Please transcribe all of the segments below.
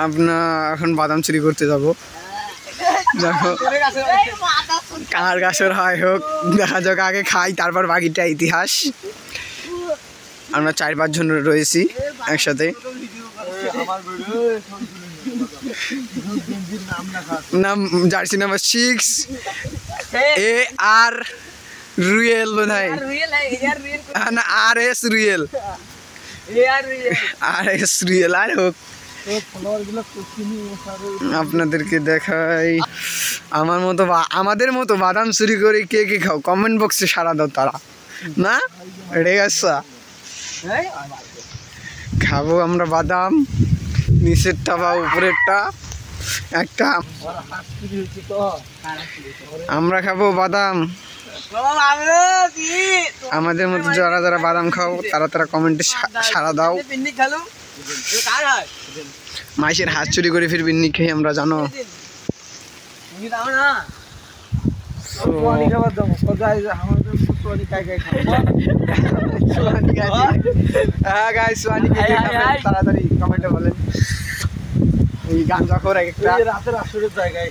আমরা এখন বাদাম চুরি করতে যাবো। দেখো কার গাছের হয় হোক, দেখা যাক, আগে খাই তারপর বাকিটা ইতিহাস। আমরা 4-5 জন রয়েছি একসাথে। নাম জার্সি নাম্বার 6 AR রুয়েল বোধহয়, না RS রুয়েল, RS রুয়েল। আর হোক, আপনাদেরকে দেখাই আমাদের মতো বাদাম চুরি করে কে কে খাও, কমেন্ট বক্সে সারা দাও তারা না। ঠিক আছে, খাবো আমরা বাদাম, নিচেরটা বা উপরেরটা একটা। আমরা খাবো বাদাম। আমাদের মতো যারা যারা বাদাম খাও তারা কমেন্টে সারা দাও। মাইশের হাত চুরি করে ফির বিন্নি খেয়ে আমরা, জানো। তাড়াতাড়ি কমেন্টে বলেন। এই গাঞ্জা করে একটা রাতের আসরের জায়গায়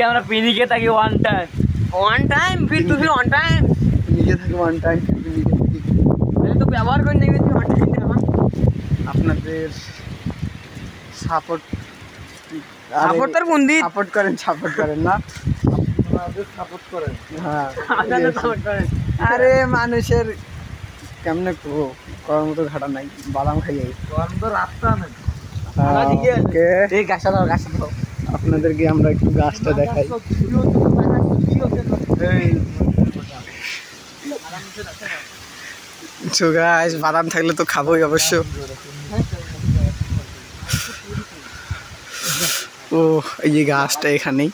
আমরা পিনিকে থাকি ওয়ান টাইম ফির তুই ওয়ান টাইম নিজে থাকি ওয়ান টাইম তো ব্যবহার করে নেবে আপনাদের সাপোর্ট করেন না, সাপোর্ট করেন। হ্যাঁ, আরে মানুষের কেমনে করার মতো ঘাটা নাই, বাদাম খাইয়ে রাস্তা নাই। আপনাদেরকে আমরা একটু গাছটা দেখাই। বাদাম থাকলে তো খাবোই অবশ্য। ও এই যে গাছটা এখানেই।